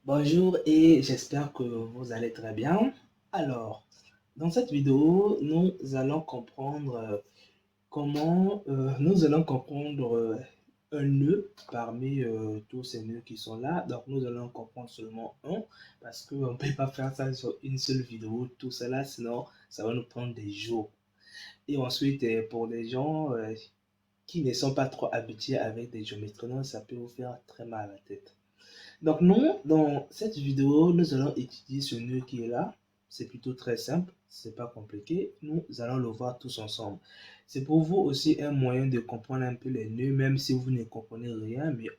Bonjour et j'espère que vous allez très bien. Alors, dans cette vidéo, nous allons comprendre nous allons comprendre un nœud parmi tous ces nœuds qui sont là. Donc, nous allons comprendre seulement un parce qu'on ne peut pas faire ça sur une seule vidéo, tout cela, sinon ça va nous prendre des jours. Et ensuite, pour les gens qui ne sont pas trop habitués avec des géométries, non, ça peut vous faire très mal à la tête. Donc nous, dans cette vidéo, nous allons étudier ce nœud qui est là. C'est plutôt très simple, c'est pas compliqué. Nous allons le voir tous ensemble. C'est pour vous aussi un moyen de comprendre un peu les nœuds, même si vous ne comprenez rien, mais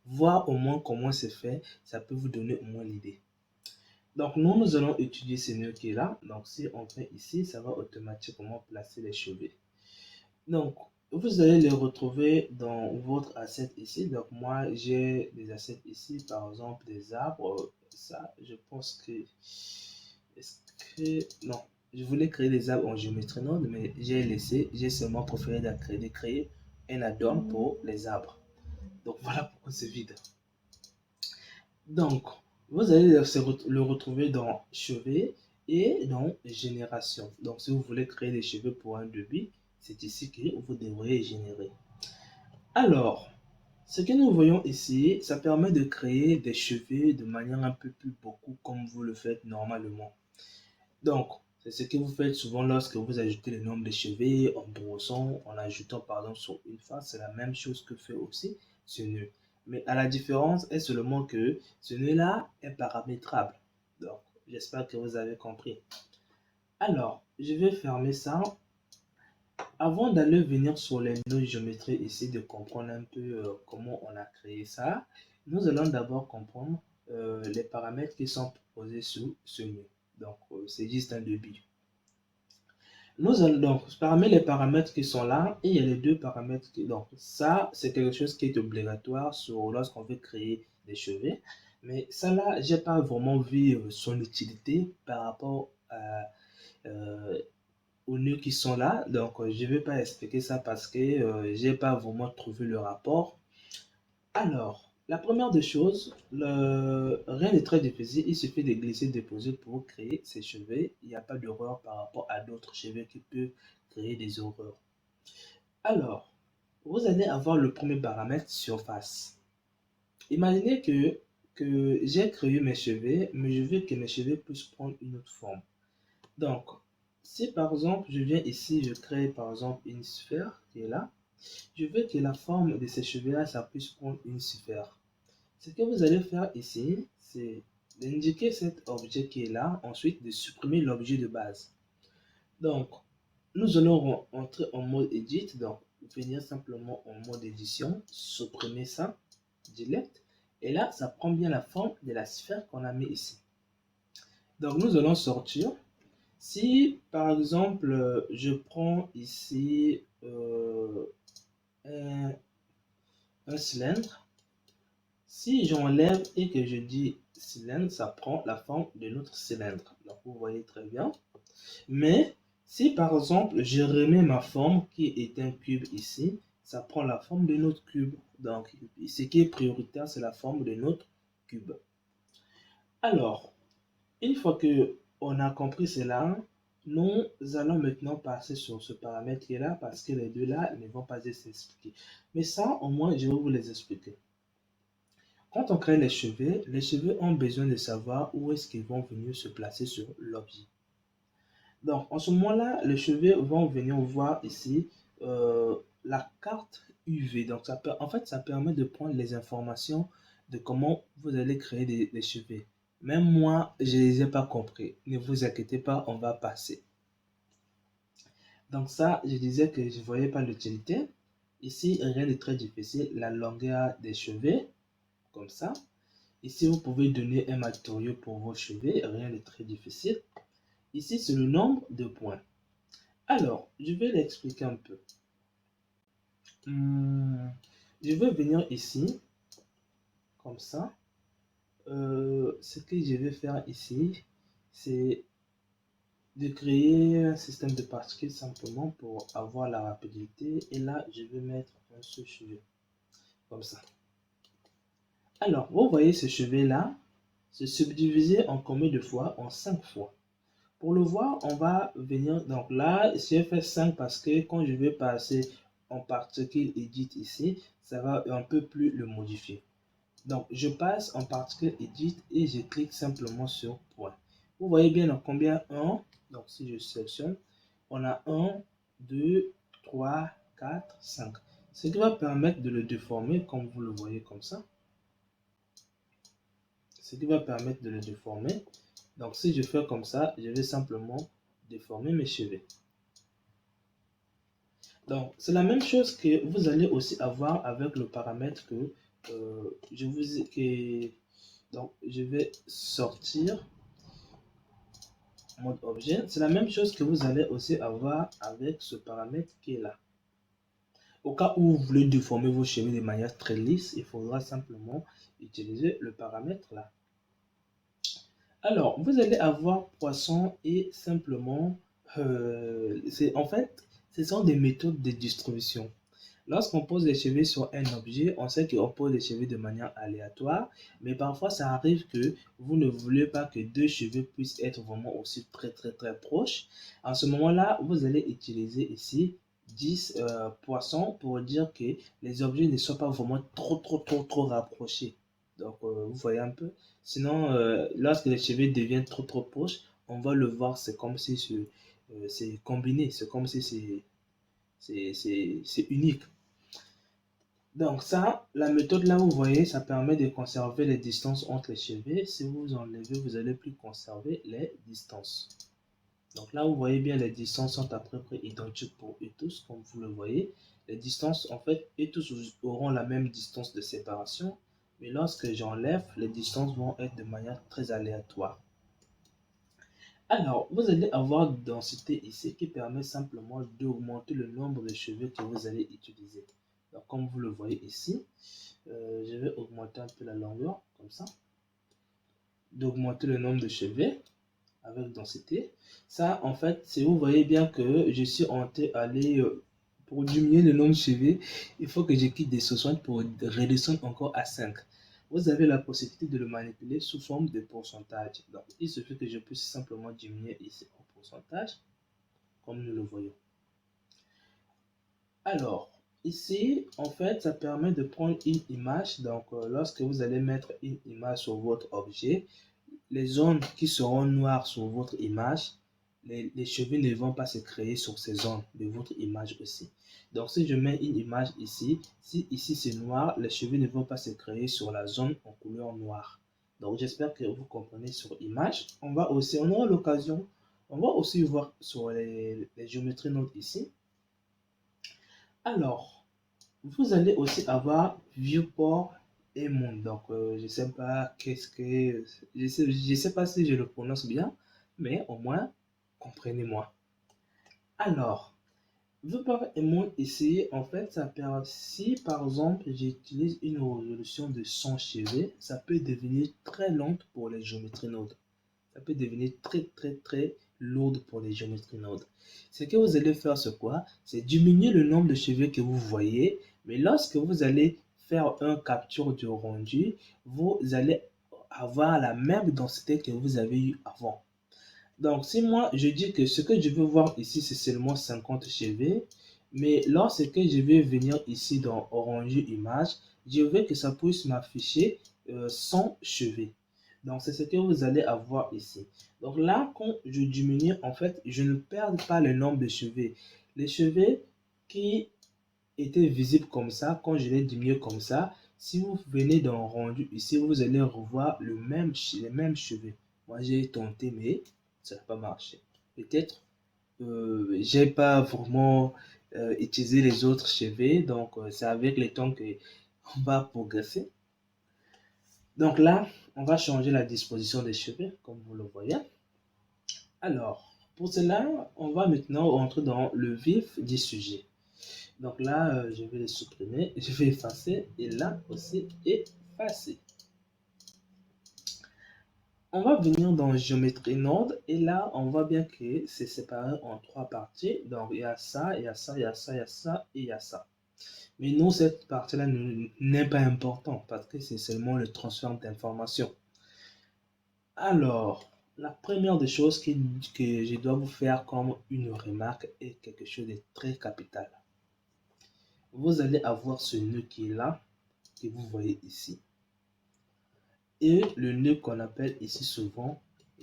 voir au moins comment c'est fait, ça peut vous donner au moins l'idée. Donc nous allons étudier ce nœud qui est là. Donc si on fait ici, ça va automatiquement placer les cheveux. Donc, vous allez les retrouver dans votre asset ici. Donc, moi, j'ai des assets ici, par exemple, des arbres. Ça, je pense que... Est-ce que... Non, je voulais créer des arbres en géométrie node, mais j'ai seulement préféré de créer un add-on pour les arbres. Donc, voilà pourquoi c'est vide. Donc, vous allez le retrouver dans chevet et dans génération. Donc, si vous voulez créer des cheveux pour un débit, c'est ici que vous devriez générer. Alors, ce que nous voyons ici, ça permet de créer des cheveux de manière un peu plus beaucoup comme vous le faites normalement. Donc, c'est ce que vous faites souvent lorsque vous ajoutez le nombre de cheveux en brossant, en ajoutant par exemple sur une face. C'est la même chose que fait aussi ce nœud. Mais à la différence est seulement que ce nœud-là est paramétrable. Donc, j'espère que vous avez compris. Alors, je vais fermer ça. Avant d'aller venir sur les nœuds géométrie ici, de comprendre un peu comment on a créé ça, nous allons d'abord comprendre les paramètres qui sont proposés sous ce nœud. Donc, c'est juste un débit. Nous allons donc, parmi les paramètres qui sont là, il y a les deux paramètres qui, donc, ça, c'est quelque chose qui est obligatoire lorsqu'on veut créer des cheveux. Mais ça là, j'ai pas vraiment vu son utilité par rapport aux nœuds qui sont là. Donc, je ne vais pas expliquer ça parce que j'ai pas vraiment trouvé le rapport. Alors, la première des choses, rien n'est très difficile. Il suffit de glisser, déposer pour créer ces cheveux. Il n'y a pas d'erreur par rapport à d'autres cheveux qui peuvent créer des erreurs. Alors, vous allez avoir le premier paramètre surface. Imaginez que j'ai créé mes cheveux, mais je veux que mes cheveux puissent prendre une autre forme. Donc, si par exemple, je viens ici, je crée par exemple une sphère qui est là, je veux que la forme de ces cheveux-là, ça puisse prendre une sphère. Ce que vous allez faire ici, c'est d'indiquer cet objet qui est là, ensuite de supprimer l'objet de base. Donc, nous allons entrer en mode edit, donc venir simplement en mode édition, supprimer ça, delete, et là, ça prend bien la forme de la sphère qu'on a mis ici. Donc, nous allons sortir. Si par exemple, je prends ici un cylindre, si j'enlève et que je dis cylindre, ça prend la forme de notre cylindre. Donc vous voyez très bien. Mais si par exemple, je remets ma forme qui est un cube ici, ça prend la forme de notre cube. Donc ce qui est prioritaire, c'est la forme de notre cube. Alors, une fois que on a compris cela, nous allons maintenant passer sur ce paramètre qui est là parce que les deux là ne vont pas s'expliquer. Mais ça, au moins, je vais vous les expliquer. Quand on crée les cheveux ont besoin de savoir où est-ce qu'ils vont venir se placer sur l'objet. Donc, en ce moment-là, les cheveux vont venir voir ici la carte UV. Donc, en fait, ça permet de prendre les informations de comment vous allez créer des cheveux. Même moi, je ne les ai pas compris. Ne vous inquiétez pas, on va passer. Donc ça, je disais que je ne voyais pas l'utilité. Ici, rien de très difficile. La longueur des cheveux, comme ça. Ici, vous pouvez donner un matériau pour vos cheveux. Rien de très difficile. Ici, c'est le nombre de points. Alors, je vais l'expliquer un peu. Je vais venir ici, comme ça. Ce que je vais faire ici, c'est de créer un système de particules simplement pour avoir la rapidité. Et là, je vais mettre un seul cheveu, comme ça. Alors, vous voyez ce cheveu-là, se subdiviser en combien de fois? En 5 fois. Pour le voir, on va venir, donc là, j'ai fait 5 parce que quand je vais passer en particule edit ici, ça va un peu plus le modifier. Donc, je passe en particule edit et je clique simplement sur point. Vous voyez bien donc combien 1. Donc, si je sélectionne, on a 1, 2, 3, 4, 5. Ce qui va permettre de le déformer comme vous le voyez comme ça. Ce qui va permettre de le déformer. Donc, si je fais comme ça, je vais simplement déformer mes cheveux. Donc, c'est la même chose que vous allez aussi avoir avec le paramètre que je vous ai... donc, je vais sortir mode objet. C'est la même chose que vous allez aussi avoir avec ce paramètre qui est là. Au cas où vous voulez déformer vos cheveux de manière très lisse, il faudra simplement utiliser le paramètre là. Alors, vous allez avoir poisson et simplement, en fait, ce sont des méthodes de distribution. Lorsqu'on pose les cheveux sur un objet, on sait qu'on pose les cheveux de manière aléatoire, mais parfois ça arrive que vous ne voulez pas que deux cheveux puissent être vraiment aussi très proches. En ce moment-là, vous allez utiliser ici 10 poissons pour dire que les objets ne soient pas vraiment trop rapprochés. Donc, vous voyez un peu. Sinon, lorsque les cheveux deviennent trop proches, on va le voir, c'est comme si c'est combiné, c'est comme si c'est unique. Donc ça, la méthode là, vous voyez, ça permet de conserver les distances entre les cheveux. Si vous enlevez, vous allez plus conserver les distances. Donc là, vous voyez bien, les distances sont à peu près identiques pour eux tous, comme vous le voyez. Les distances, en fait, eux tous auront la même distance de séparation. Mais lorsque j'enlève, les distances vont être de manière très aléatoire. Alors, vous allez avoir une densité ici qui permet simplement d'augmenter le nombre de cheveux que vous allez utiliser. Donc, comme vous le voyez ici, je vais augmenter un peu la longueur, comme ça. D'augmenter le nombre de cheveux avec densité. Ça, en fait, si vous voyez bien que je suis allé pour diminuer le nombre de cheveux, il faut que je quitte des 60 pour redescendre encore à 5. Vous avez la possibilité de le manipuler sous forme de pourcentage. Donc, il suffit que je puisse simplement diminuer ici en pourcentage, comme nous le voyons. Alors, ici, en fait, ça permet de prendre une image. Donc, lorsque vous allez mettre une image sur votre objet, les zones qui seront noires sur votre image, les cheveux ne vont pas se créer sur ces zones de votre image aussi. Donc, si je mets une image ici, si ici c'est noir, les cheveux ne vont pas se créer sur la zone en couleur noire. Donc, j'espère que vous comprenez sur image. On aura l'occasion, on va aussi voir sur les géométries nodes ici. Alors, vous allez aussi avoir viewport et moon. Donc, je ne sais pas je sais pas si je le prononce bien, mais au moins, comprenez-moi. Alors, viewport et moon ici, en fait, ça permet, si par exemple, j'utilise une résolution de 100 cheveux, ça peut devenir très lente pour les géométries nodes. Ça peut devenir très lourde pour les géométries nodes. Ce que vous allez faire, c'est quoi? C'est diminuer le nombre de cheveux que vous voyez, mais lorsque vous allez faire un capture du rendu, vous allez avoir la même densité que vous avez eu avant. Donc, si moi, je dis que ce que je veux voir ici, c'est seulement 50 cheveux, mais lorsque je vais venir ici dans Orange Image, je veux que ça puisse m'afficher 100 cheveux. Donc, c'est ce que vous allez avoir ici. Donc là, quand je diminue, en fait, je ne perds pas le nombre de cheveux. Les cheveux qui étaient visibles comme ça, quand je les diminue comme ça, si vous venez dans rendu ici, vous allez revoir les mêmes cheveux. Moi, j'ai tenté, mais ça n'a pas marché. Peut-être j'ai pas vraiment utilisé les autres cheveux, donc c'est avec le temps que on va progresser. Donc là, on va changer la disposition des cheveux, comme vous le voyez. Alors, pour cela, on va maintenant entrer dans le vif du sujet. Donc là, je vais les supprimer, je vais effacer, et là aussi, effacer. On va venir dans Géométrie Node, et là, on voit bien que c'est séparé en 3 parties. Donc, il y a ça, il y a ça, il y a ça, il y a ça, et il y a ça. Mais nous, cette partie-là n'est pas importante, parce que c'est seulement le transfert d'informations. Alors, la première des choses que je dois vous faire comme une remarque est quelque chose de très capital. Vous allez avoir ce nœud qui est là, que vous voyez ici. Et le nœud qu'on appelle ici souvent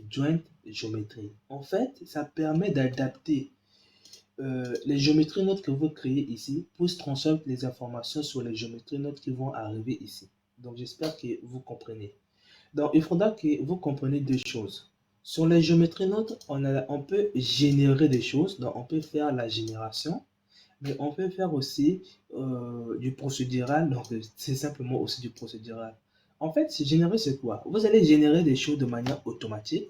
joint géométrie. En fait, ça permet d'adapter les géométries notes que vous créez ici pour transmettre les informations sur les géométries notes qui vont arriver ici. Donc, j'espère que vous comprenez. Donc, il faudra que vous compreniez deux choses. Sur les géométries notes, on peut générer des choses. Donc, on peut faire la génération, mais on peut faire aussi du procédural. Donc, c'est simplement aussi du procédural. En fait, générer, c'est quoi? Vous allez générer des choses de manière automatique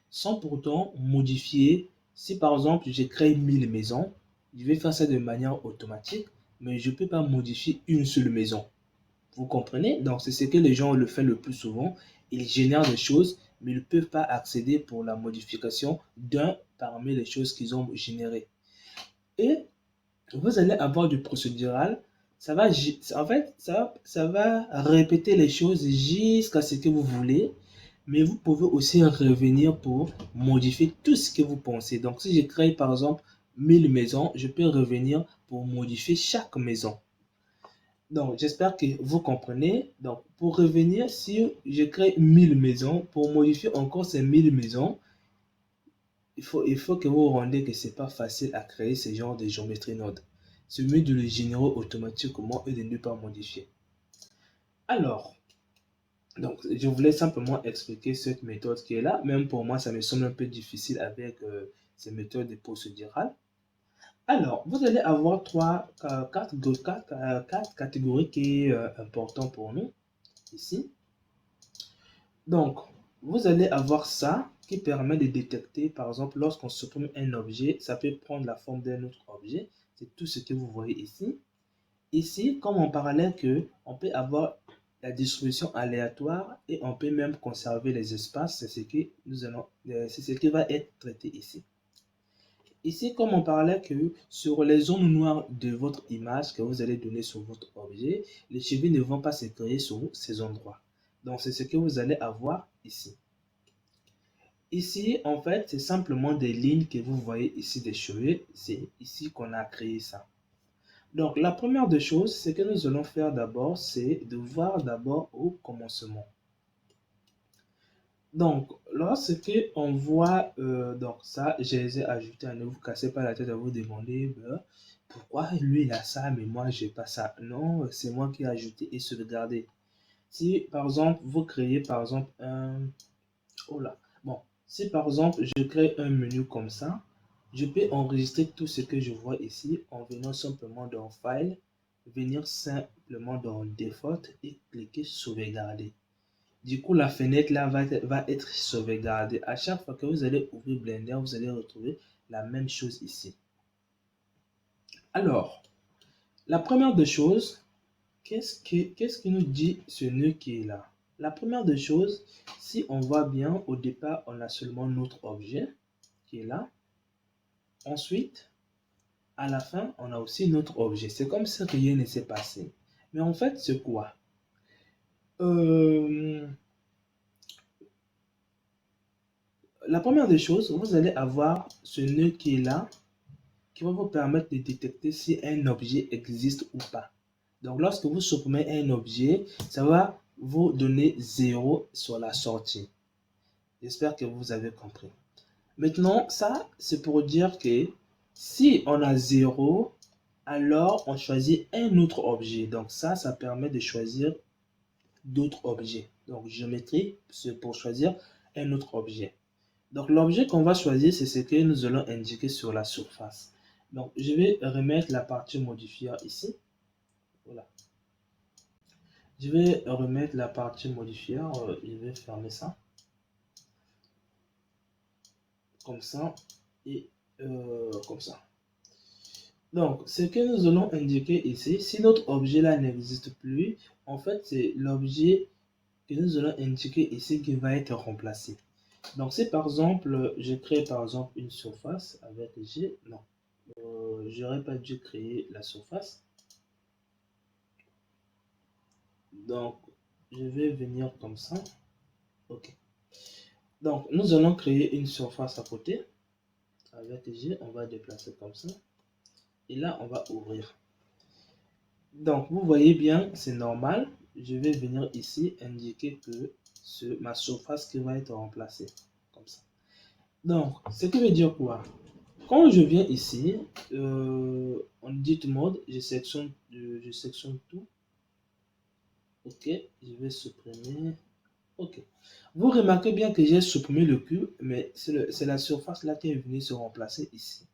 sans pourtant modifier. Si par exemple, j'ai créé 1000 maisons, je vais faire ça de manière automatique, mais je ne peux pas modifier une seule maison. Vous comprenez? Donc, c'est ce que les gens le font le plus souvent. Ils génèrent des choses, mais ils ne peuvent pas accéder pour la modification d'un parmi les choses qu'ils ont générées. Et vous allez avoir du procédural. En fait, ça va répéter les choses jusqu'à ce que vous voulez, mais vous pouvez aussi revenir pour modifier tout ce que vous pensez. Donc, si je crée par exemple 1000 maisons, je peux revenir pour modifier chaque maison. Donc, j'espère que vous comprenez. Donc, pour revenir, si je crée 1000 maisons, pour modifier encore ces 1000 maisons, il faut que vous vous rendez que ce n'est pas facile à créer ce genre de géométrie node. C'est mieux de le générer automatiquement et de ne pas modifier. Alors, donc, je voulais simplement expliquer cette méthode qui est là. Même pour moi, ça me semble un peu difficile avec ces méthodes procédurales. Alors, vous allez avoir quatre catégories qui sont importantes pour nous ici. Donc, vous allez avoir ça qui permet de détecter, par exemple, lorsqu'on supprime un objet, ça peut prendre la forme d'un autre objet. C'est tout ce que vous voyez ici. Ici, comme en parallèle que, on peut avoir la distribution aléatoire et on peut même conserver les espaces. C'est ce que c'est ce qui va être traité ici. Ici, comme on parlait que sur les zones noires de votre image que vous allez donner sur votre objet, les cheveux ne vont pas se créer sur ces endroits. Donc, c'est ce que vous allez avoir ici. Ici, en fait, c'est simplement des lignes que vous voyez ici des cheveux. C'est ici qu'on a créé ça. Donc, la première des choses, ce que nous allons faire d'abord, c'est de voir d'abord au commencement. Donc, lorsque on voit donc ça, je les ai ajoutés à ne vous cassez pas la tête à vous demander pourquoi lui il a ça, mais moi j'ai pas ça. Non, c'est moi qui ai ajouté et sauvegardé. Si par exemple vous créez par exemple un. Oh là, bon, si par exemple je crée un menu comme ça, je peux enregistrer tout ce que je vois ici en venant simplement dans File, venir simplement dans Default et cliquer Sauvegarder. Du coup, la fenêtre là va être sauvegardée. À chaque fois que vous allez ouvrir Blender, vous allez retrouver la même chose ici. Alors, la première des choses, qu'est-ce que nous dit ce nœud qui est là? La première des choses, si on voit bien, au départ, on a seulement notre objet qui est là. Ensuite, à la fin, on a aussi notre objet. C'est comme si rien ne s'est passé. Mais en fait, c'est quoi? La première des choses, vous allez avoir ce nœud qui est là, qui va vous permettre de détecter si un objet existe ou pas. Donc, lorsque vous supprimez un objet, ça va vous donner 0 sur la sortie. J'espère que vous avez compris. Maintenant, ça, c'est pour dire que si on a 0, alors on choisit un autre objet. Donc, ça permet de choisir d'autres objets. Donc, géométrie, c'est pour choisir un autre objet. Donc, l'objet qu'on va choisir, c'est ce que nous allons indiquer sur la surface. Donc, je vais remettre la partie modifière ici. Voilà. Je vais remettre la partie modifière. Je vais fermer ça. Comme ça. Et comme ça. Donc, ce que nous allons indiquer ici, si notre objet là n'existe plus, en fait, c'est l'objet que nous allons indiquer ici qui va être remplacé. Donc, si par exemple, je crée par exemple une surface avec G, non, j'aurais pas dû créer la surface. Donc, je vais venir comme ça. OK. Donc, nous allons créer une surface à côté. Avec G, on va déplacer comme ça. Et là, on va ouvrir. Donc, vous voyez bien, c'est normal. Je vais venir ici indiquer que ma surface qui va être remplacée. Comme ça. Donc, ce qui veut dire quoi? Quand je viens ici, en edit mode, je sectionne tout. Ok, je vais supprimer. Ok. Vous remarquez bien que j'ai supprimé le cube, mais c'est la surface là qui est venue se remplacer ici.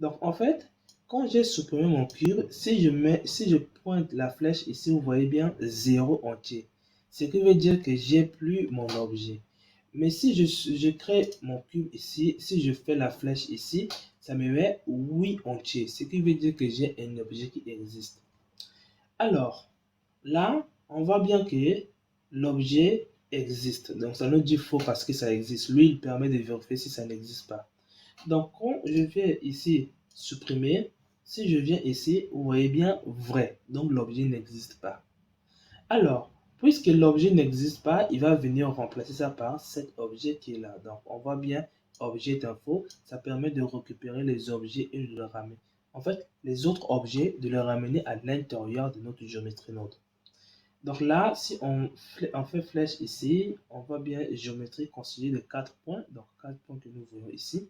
Donc en fait, quand j'ai supprimé mon cube, si je pointe la flèche ici, vous voyez bien 0 entier. Ce qui veut dire que j'ai plus mon objet. Mais si je crée mon cube ici, si je fais la flèche ici, ça me met oui entier. Ce qui veut dire que j'ai un objet qui existe. Alors, là, on voit bien que l'objet existe. Donc ça nous dit faux parce que ça existe. Lui, il permet de vérifier si ça n'existe pas. Donc, quand je vais ici supprimer, si je viens ici, vous voyez bien vrai. Donc, l'objet n'existe pas. Alors, puisque l'objet n'existe pas, il va venir remplacer ça par cet objet qui est là. Donc, on voit bien objet d'info. Ça permet de récupérer les objets et de les ramener. En fait, les autres objets, de les ramener à l'intérieur de notre géométrie node. Donc là, si on fait flèche ici, on voit bien géométrie constituée de 4 points. Donc, 4 points que nous voyons ici.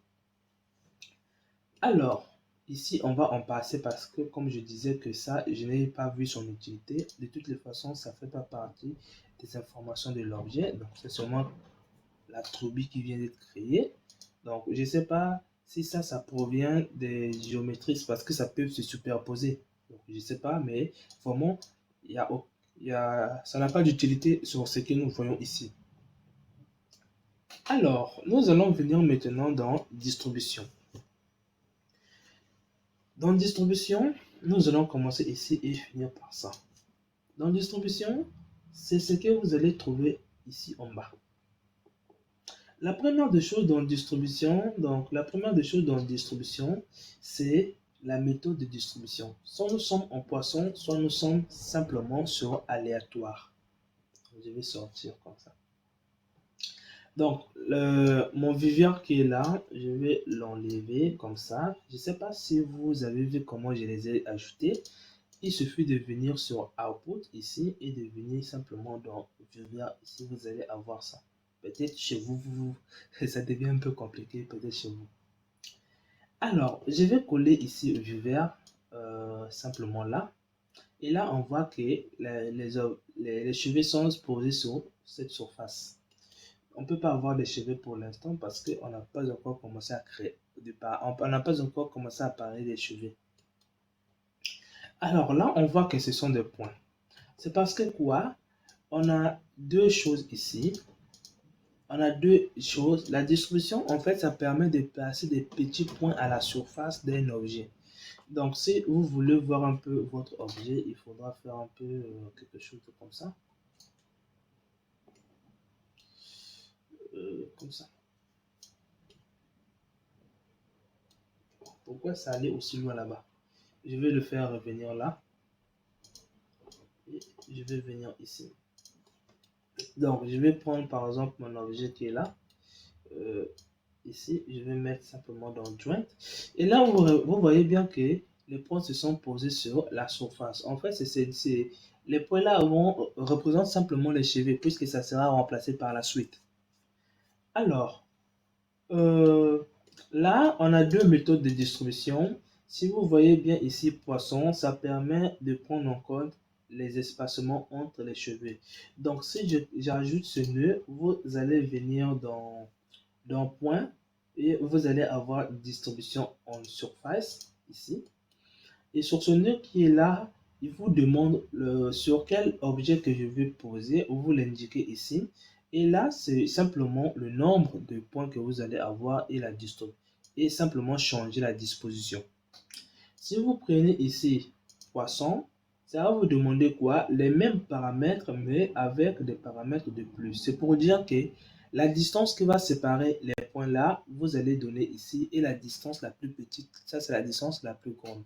Alors, ici, on va en passer parce que, comme je disais que ça, je n'ai pas vu son utilité. De toutes les façons, ça ne fait pas partie des informations de l'objet. Donc, c'est seulement la trouille qui vient d'être créée. Donc, je ne sais pas si ça provient des géométries parce que ça peut se superposer. Donc, je ne sais pas, mais vraiment, ça n'a pas d'utilité sur ce que nous voyons ici. Alors, nous allons venir maintenant dans distribution. Dans distribution, nous allons commencer ici et finir par ça. Dans distribution, c'est ce que vous allez trouver ici en bas. La première des choses dans distribution, c'est la méthode de distribution. Soit nous sommes en poisson, soit nous sommes simplement sur aléatoire. Je vais sortir comme ça. Donc, mon vivier qui est là, je vais l'enlever comme ça. Je ne sais pas si vous avez vu comment je les ai ajoutés. Il suffit de venir sur Output ici et de venir simplement dans Vivier. Ici, vous allez avoir ça. Peut-être chez vous, ça devient un peu compliqué, peut-être chez vous. Alors, je vais coller ici Vivier simplement là. Et là, on voit que les cheveux sont posés sur cette surface. On ne peut pas avoir des cheveux pour l'instant parce qu'on n'a pas encore commencé à créer. On n'a pas encore commencé à parler des cheveux. Alors là, on voit que ce sont des points. C'est parce que quoi? On a deux choses ici. On a deux choses. La distribution, en fait, ça permet de placer des petits points à la surface d'un objet. Donc, si vous voulez voir un peu votre objet, il faudra faire un peu quelque chose comme ça. Comme ça. Pourquoi ça allait aussi loin là-bas? Je vais le faire revenir là. Et je vais venir ici. Donc, je vais prendre par exemple mon objet qui est là. Ici, je vais mettre simplement dans Joint. Et là, vous voyez bien que les points se sont posés sur la surface. En fait, les points là représentent simplement les cheveux puisque ça sera remplacé par la suite. Alors, là, on a deux méthodes de distribution. Si vous voyez bien ici, poisson, ça permet de prendre en compte les espacements entre les cheveux. Donc, si j'ajoute ce nœud, vous allez venir dans point et vous allez avoir distribution en surface ici. Et sur ce nœud qui est là, il vous demande sur quel objet que je vais poser. Vous l'indiquez ici. Et là, c'est simplement le nombre de points que vous allez avoir et la distribution. Et simplement changer la disposition. Si vous prenez ici poisson, ça va vous demander quoi? Les mêmes paramètres, mais avec des paramètres de plus. C'est pour dire que la distance qui va séparer les points là, vous allez donner ici. Et la distance la plus petite, ça c'est la distance la plus grande.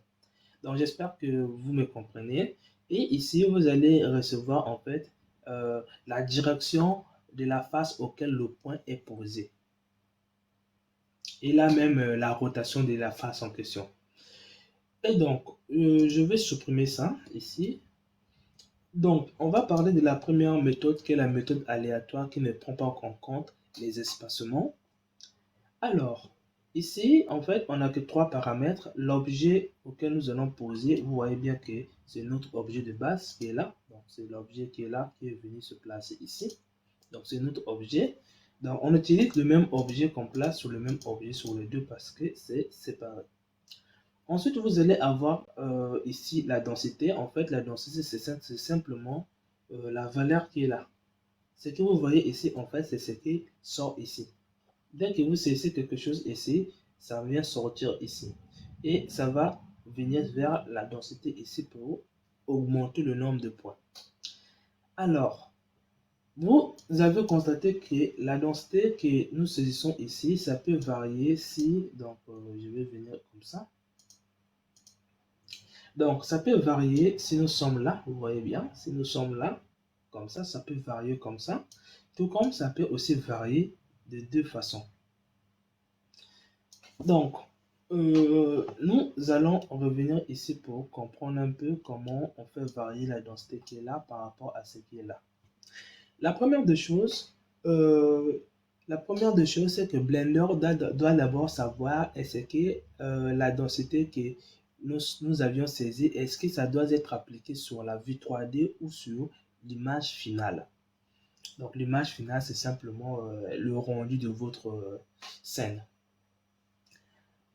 Donc j'espère que vous me comprenez. Et ici, vous allez recevoir en fait la direction de la face auquel le point est posé. Et là même la rotation de la face en question. Et donc, je vais supprimer ça ici. Donc, on va parler de la première méthode qui est la méthode aléatoire qui ne prend pas en compte les espacements. Alors, ici, en fait, on n'a que trois paramètres. L'objet auquel nous allons poser, vous voyez bien que c'est notre objet de base qui est là. Donc, c'est l'objet qui est là, qui est venu se placer ici. Donc, c'est notre objet. Donc, on utilise le même objet qu'on place sur le même objet sur les deux parce que c'est séparé. Ensuite, vous allez avoir ici la densité. En fait, la densité, c'est simplement la valeur qui est là. Ce que vous voyez ici, en fait, c'est ce qui sort ici. Dès que vous saisissez quelque chose ici, ça vient sortir ici. Et ça va venir vers la densité ici pour augmenter le nombre de points. Alors, vous avez constaté que la densité que nous saisissons ici, ça peut varier si, donc je vais venir comme ça. Donc, ça peut varier si nous sommes là, vous voyez bien, si nous sommes là, comme ça peut varier comme ça. Tout comme ça peut aussi varier de deux façons. Donc, nous allons revenir ici pour comprendre un peu comment on fait varier la densité qui est là par rapport à ce qui est là. La première des choses, c'est que Blender doit d'abord savoir est-ce que la densité que nous avions saisie, est-ce que ça doit être appliqué sur la vue 3D ou sur l'image finale. Donc l'image finale, c'est simplement le rendu de votre scène.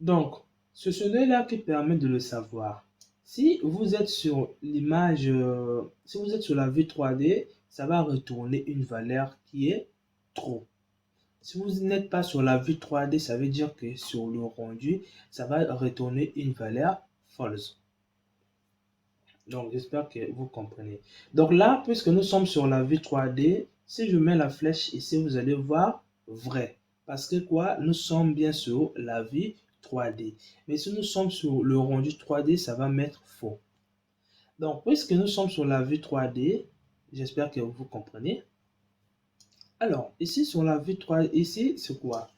Donc, ce là qui permet de le savoir. Si vous êtes sur l'image, si vous êtes sur la vue 3D, ça va retourner une valeur qui est trop. Si vous n'êtes pas sur la vue 3D, ça veut dire que sur le rendu, ça va retourner une valeur false. Donc, j'espère que vous comprenez. Donc là, puisque nous sommes sur la vue 3D, si je mets la flèche ici, vous allez voir vrai. Parce que quoi? Nous sommes bien sur la vue 3D. Mais si nous sommes sur le rendu 3D, ça va mettre faux. Donc, puisque nous sommes sur la vue 3D, j'espère que vous comprenez. Alors, ici sur la vue 3D, ici, c'est quoi?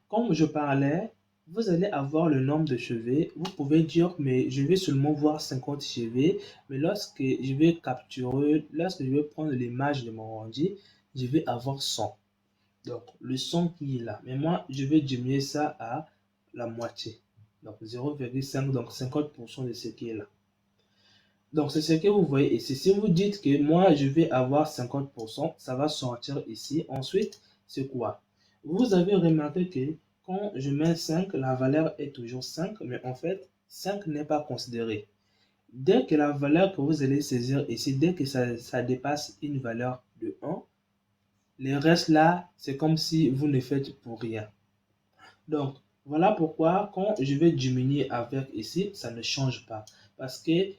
Comme je parlais, vous allez avoir le nombre de cheveux. Vous pouvez dire, mais je vais seulement voir 50 cheveux. Mais lorsque je vais capturer, lorsque je vais prendre l'image de mon rendu, je vais avoir 100. Donc, le 100 qui est là. Mais moi, je vais diminuer ça à la moitié. Donc, 0,5, donc 50% de ce qui est là. Donc, c'est ce que vous voyez ici. Si vous dites que moi, je vais avoir 50%, ça va sortir ici. Ensuite, c'est quoi? Vous avez remarqué que quand je mets 5, la valeur est toujours 5, mais en fait, 5 n'est pas considéré. Dès que la valeur que vous allez saisir ici, dès que ça dépasse une valeur de 1, le reste là, c'est comme si vous ne faites pour rien. Donc, voilà pourquoi quand je vais diminuer avec ici, ça ne change pas. Parce que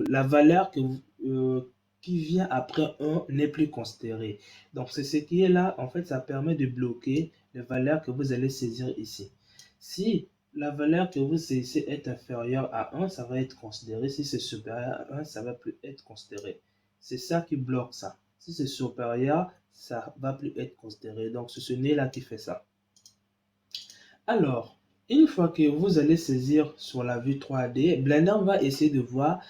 la valeur qui vient après 1 n'est plus considérée. Donc, c'est ce qui est là. En fait, ça permet de bloquer les valeurs que vous allez saisir ici. Si la valeur que vous saisissez est inférieure à 1, ça va être considéré. Si c'est supérieur à 1, ça ne va plus être considéré. C'est ça qui bloque ça. Si c'est supérieur, ça ne va plus être considéré. Donc, c'est ce nez-là qui fait ça. Alors, une fois que vous allez saisir sur la vue 3D, Blender va essayer de voir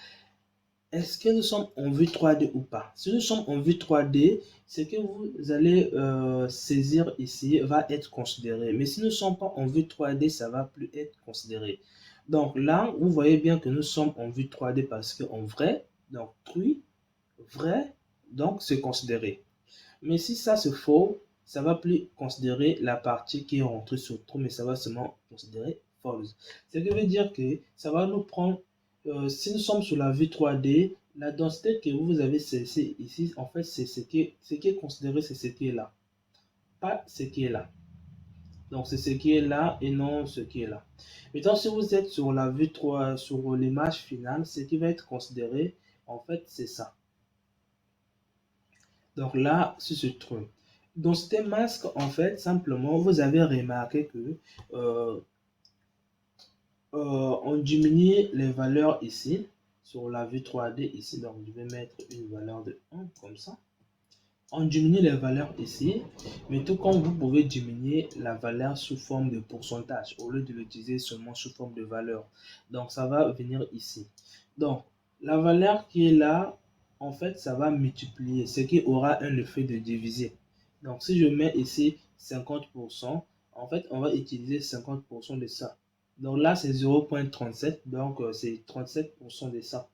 est-ce que nous sommes en vue 3D ou pas. Si nous sommes en vue 3D, ce que vous allez saisir ici va être considéré. Mais si nous ne sommes pas en vue 3D, ça ne va plus être considéré. Donc là, vous voyez bien que nous sommes en vue 3D parce qu'en vrai, donc true, vrai, donc c'est considéré. Mais si ça c'est faux, ça va plus considérer la partie qui est rentrée sur true, mais ça va seulement considérer false. Ce qui veut dire que ça va nous prendre, si nous sommes sur la vue 3D, la densité que vous avez cessé ici, en fait, c'est ce qui est considéré, c'est ce qui est là. Pas ce qui est là. Donc, c'est ce qui est là et non ce qui est là. Maintenant, si vous êtes sur la vue 3, sur l'image finale, ce qui va être considéré, en fait, c'est ça. Donc là, c'est ce truc. Dans ce masque, en fait, simplement, vous avez remarqué que on diminue les valeurs ici, sur la vue 3D ici. Donc, je vais mettre une valeur de 1 comme ça. on diminue les valeurs ici, mais tout comme vous pouvez diminuer la valeur sous forme de pourcentage au lieu de l'utiliser seulement sous forme de valeur. Donc, ça va venir ici. Donc, la valeur qui est là, en fait, ça va multiplier, ce qui aura un effet de diviser. Donc, si je mets ici 50%, en fait, on va utiliser 50% de ça. Donc là, c'est 0,37, donc c'est 37% de ça.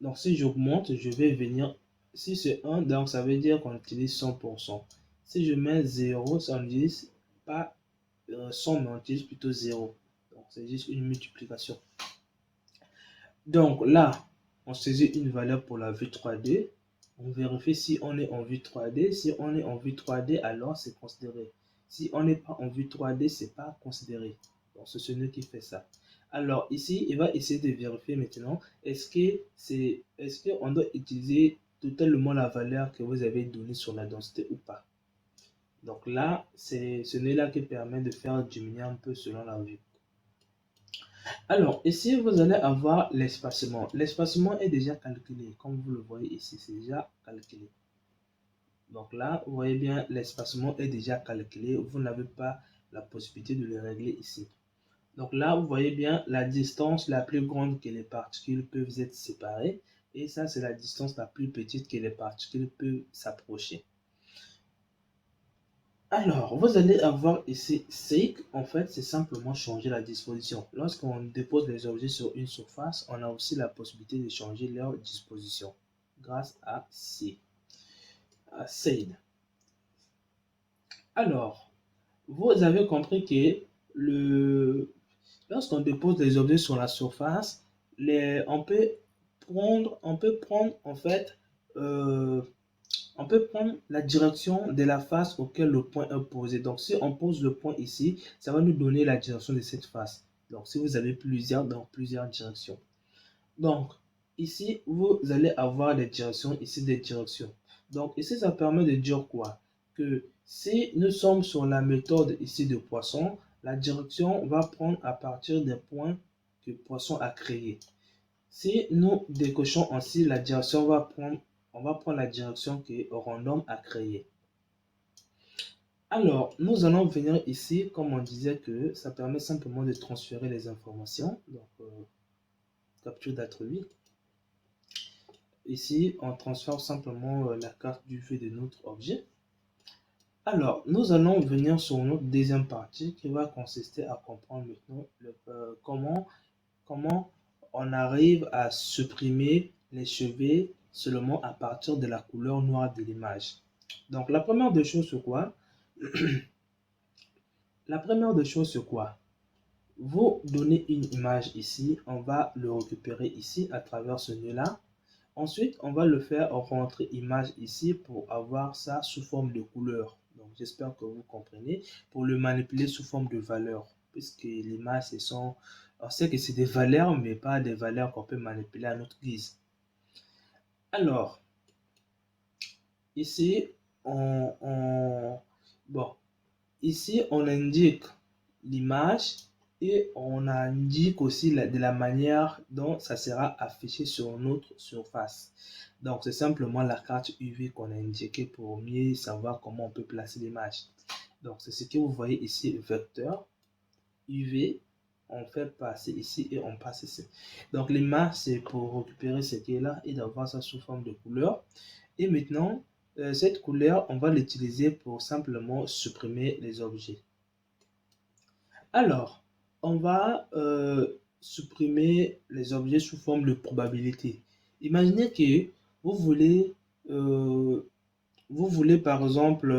Donc, si j'augmente, je vais venir, si c'est 1, donc ça veut dire qu'on utilise 100%. Si je mets 0, ça ne dit pas 100, mais on utilise plutôt 0. Donc, c'est juste une multiplication. Donc là, on saisit une valeur pour la vue 3D. On vérifie si on est en vue 3D. Si on est en vue 3D, alors c'est considéré. Si on n'est pas en vue 3D, c'est pas considéré. Donc, c'est ce nœud qui fait ça. Alors ici, il va essayer de vérifier maintenant, est-ce qu'on doit utiliser totalement la valeur que vous avez donnée sur la densité ou pas. Donc là, c'est ce nœud-là qui permet de faire diminuer un peu selon la vue. Alors, ici, vous allez avoir l'espacement. L'espacement est déjà calculé. Comme vous le voyez ici, c'est déjà calculé. Donc là, vous voyez bien, l'espacement est déjà calculé. Vous n'avez pas la possibilité de le régler ici. Donc là, vous voyez bien la distance la plus grande que les particules peuvent être séparées. Et ça, c'est la distance la plus petite que les particules peuvent s'approcher. Alors, vous allez avoir ici Seek. En fait, c'est simplement changer la disposition. Lorsqu'on dépose les objets sur une surface, on a aussi la possibilité de changer leur disposition grâce à Shade. Alors, vous avez compris que lorsqu'on dépose les objets sur la surface, on peut prendre en fait on peut prendre la direction de la face auquel le point est posé. Donc, si on pose le point ici, ça va nous donner la direction de cette face. Donc, si vous avez plusieurs, dans plusieurs directions. Donc, ici, vous allez avoir des directions, ici des directions. Donc, ici, ça permet de dire quoi? Que si nous sommes sur la méthode ici de Poisson, la direction va prendre à partir des points que Poisson a créés. Si nous décochons ainsi, la direction va prendre, on va prendre la direction que Random a créée. Alors, nous allons venir ici, comme on disait que ça permet simplement de transférer les informations. Donc, capture d'attribut. Ici, on transfère simplement la carte du vue de notre objet. Alors, nous allons venir sur notre deuxième partie qui va consister à comprendre maintenant comment on arrive à supprimer les cheveux seulement à partir de la couleur noire de l'image. Donc, la première des choses, c'est quoi? La première des choses, c'est quoi? Vous donnez une image ici, on va le récupérer ici à travers ce nœud-là. Ensuite, on va le faire rentrer image ici pour avoir ça sous forme de couleur. Donc, j'espère que vous comprenez. Pour le manipuler sous forme de valeur. Puisque l'image, on sait que c'est des valeurs, mais pas des valeurs qu'on peut manipuler à notre guise. Alors, ici, ici, on indique l'image et on indique aussi de la manière dont ça sera affiché sur notre surface. Donc, c'est simplement la carte UV qu'on a indiquée pour mieux savoir comment on peut placer l'image. Donc, c'est ce que vous voyez ici, vecteur UV. On fait passer ici et on passe ici. Donc, l'image, c'est pour récupérer ce qui est là et d'avoir ça sous forme de couleur. Et maintenant, cette couleur, on va l'utiliser pour simplement supprimer les objets. Alors, on va supprimer les objets sous forme de probabilité. Imaginez que vous voulez par exemple,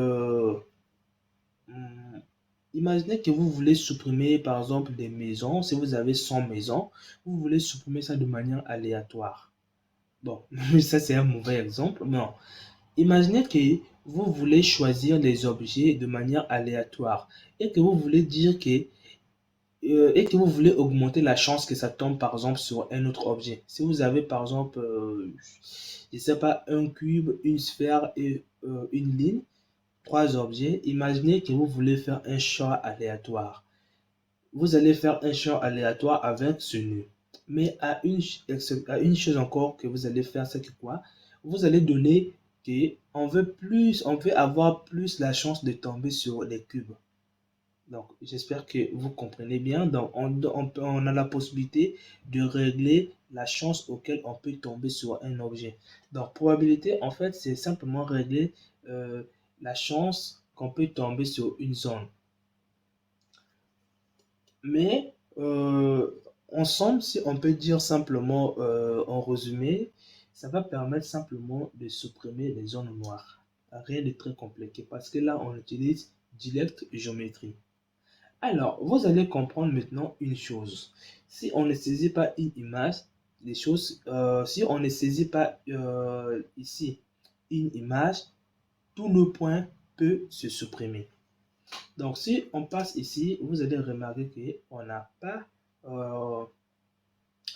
imaginez que vous voulez supprimer par exemple des maisons. Si vous avez 100 maisons, vous voulez supprimer ça de manière aléatoire. Bon, ça c'est un mauvais exemple. Non. Imaginez que vous voulez choisir des objets de manière aléatoire et que vous voulez dire que vous voulez augmenter la chance que ça tombe par exemple sur un autre objet. Si vous avez par exemple, je ne sais pas, un cube, une sphère et une ligne, 3 objets, imaginez que vous voulez faire un choix aléatoire. Vous allez faire un choix aléatoire avec ce nœud. Mais à une chose encore que vous allez faire, c'est que quoi? Vous allez donner que on veut avoir plus la chance de tomber sur les cubes. Donc, j'espère que vous comprenez bien. Donc, on a la possibilité de régler la chance auquel on peut tomber sur un objet. Donc, probabilité, en fait, c'est simplement régler la chance qu'on peut tomber sur une zone. Mais, ensemble, si on peut dire simplement en résumé, ça va permettre simplement de supprimer les zones noires. Rien de très compliqué parce que là, on utilise direct géométrie. Alors, vous allez comprendre maintenant une chose. Si on ne saisit pas une image, si on ne saisit pas ici une image, tout le point peut se supprimer. Donc, si on passe ici, vous allez remarquer que on n'a pas, euh,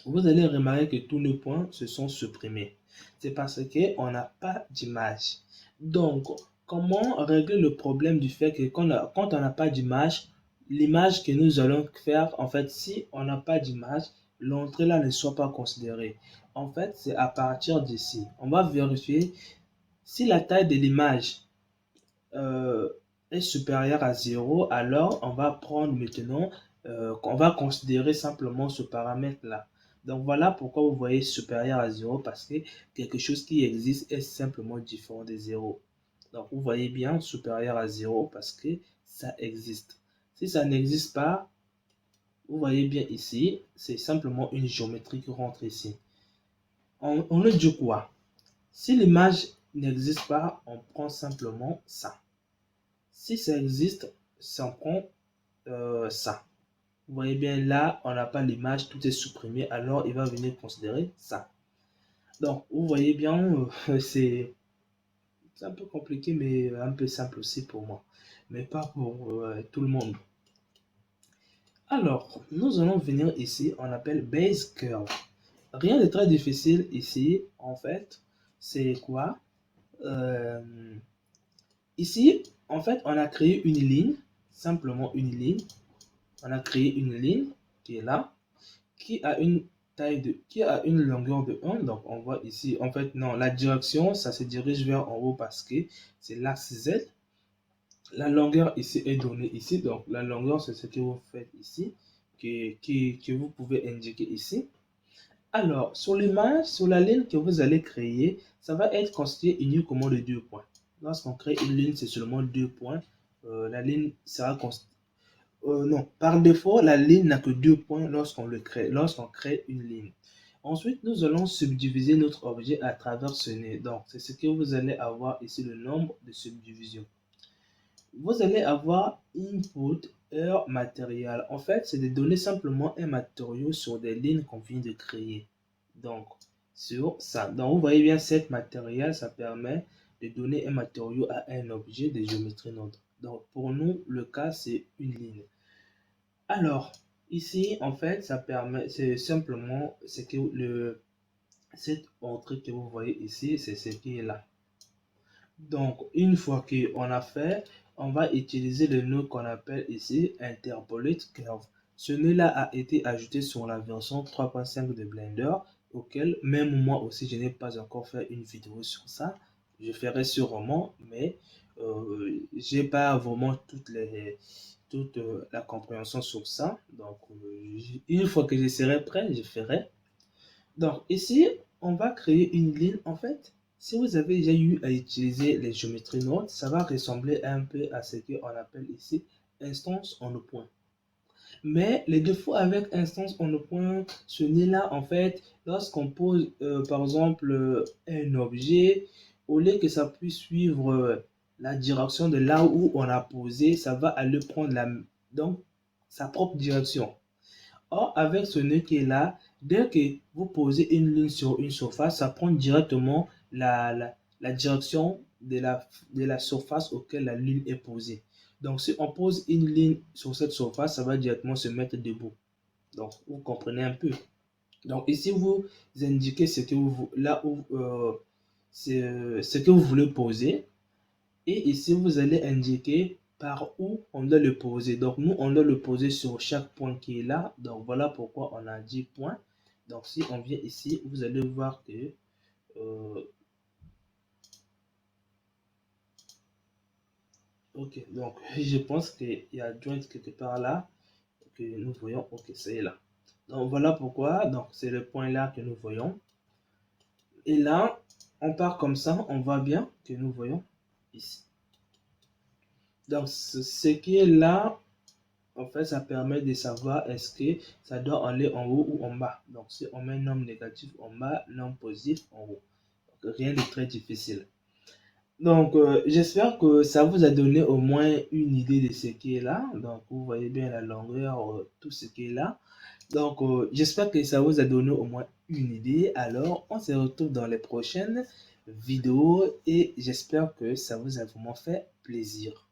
vous allez remarquer que tous les points se sont supprimés. C'est parce qu'on n'a pas d'image. Donc, comment régler le problème du fait que quand on n'a pas d'image, l'image que nous allons faire, en fait, si on n'a pas d'image, l'entrée là ne soit pas considérée. En fait, c'est à partir d'ici. On va vérifier si la taille de l'image euh, est supérieure à 0, alors on va prendre maintenant, on va considérer simplement ce paramètre-là. Donc voilà pourquoi vous voyez supérieur à 0, parce que quelque chose qui existe est simplement différent de 0. Donc vous voyez bien supérieur à 0 parce que ça existe. Si ça n'existe pas, vous voyez bien ici, c'est simplement une géométrie qui rentre ici. On ne dit quoi? Si l'image n'existe pas, on prend simplement ça. Si ça existe, ça prend ça. Vous voyez bien là, on n'a pas l'image, tout est supprimé, alors il va venir considérer ça. Donc, vous voyez bien, c'est un peu compliqué, mais un peu simple aussi pour moi, mais pas pour tout le monde. Alors, nous allons venir ici, on appelle base curve. Rien de très difficile ici, en fait, c'est quoi? Euh, Ici, en fait, on a créé une ligne, simplement une ligne. On a créé une ligne qui est là, qui a une qui a une longueur de 1. Donc, on voit ici, en fait, non, la direction, ça se dirige vers en haut parce que c'est l'axe Z. La longueur ici est donnée ici. Donc, la longueur, c'est ce que vous faites ici, que vous pouvez indiquer ici. Alors, sur l'image, sur la ligne que vous allez créer, ça va être constitué uniquement de 2 points. Lorsqu'on crée une ligne, c'est seulement 2 points. La ligne sera constituée. Non, par défaut, la ligne n'a que 2 points lorsqu'on crée une ligne. Ensuite, nous allons subdiviser notre objet à travers ce nez. Donc, c'est ce que vous allez avoir ici, le nombre de subdivisions. Vous allez avoir input, heure, matériel. En fait, c'est de donner simplement un matériau sur des lignes qu'on vient de créer. Donc, sur ça. Donc, vous voyez bien, cette matériel, ça permet de donner un matériau à un objet de géométrie neutre. Donc, pour nous, le cas, c'est une ligne. Alors, ici, en fait, ça permet, c'est simplement, c'est que cette entrée que vous voyez ici, c'est ce qui est là. Donc, une fois qu'on a fait, on va utiliser le nœud qu'on appelle ici Interpolate Curve. Ce nœud-là a été ajouté sur la version 3.5 de Blender, auquel même moi aussi, je n'ai pas encore fait une vidéo sur ça. Je ferai sûrement, mais j'ai pas vraiment toute la compréhension sur ça. Donc, une fois que je serai prêt, je ferai. Donc, ici, on va créer une ligne. En fait, si vous avez déjà eu à utiliser les géométries noires, ça va ressembler un peu à ce qu'on appelle ici instance en point. Mais le défaut avec instance en point, ce n'est là, en fait, lorsqu'on pose, par exemple, un objet, au lieu que ça puisse suivre la direction de là où on a posé, ça va aller prendre donc, sa propre direction. Or, avec ce nœud qui est là, dès que vous posez une ligne sur une surface, ça prend directement la direction de la surface auquel la ligne est posée. Donc, si on pose une ligne sur cette surface, ça va directement se mettre debout. Donc, vous comprenez un peu. Donc, ici, vous indiquez ce que vous, là où, ce que vous voulez poser. Et ici, vous allez indiquer par où on doit le poser. Donc, nous, on doit le poser sur chaque point qui est là. Donc, voilà pourquoi on a 10 points. Donc, si on vient ici, vous allez voir que Ok, donc je pense qu'il y a joint quelque part là que nous voyons. Ok, c'est là. Donc voilà pourquoi. Donc c'est le point là que nous voyons. Et là, on part comme ça, on voit bien que nous voyons ici. Donc ce qui est là, en fait, ça permet de savoir est-ce que ça doit aller en haut ou en bas. Donc si on met un nombre négatif en bas, nombre positif en haut. Donc, rien de très difficile. Donc, j'espère que ça vous a donné au moins une idée de ce qui est là. Donc, vous voyez bien la longueur, tout ce qui est là. Donc, j'espère que ça vous a donné au moins une idée. Alors, on se retrouve dans les prochaines vidéos et j'espère que ça vous a vraiment fait plaisir.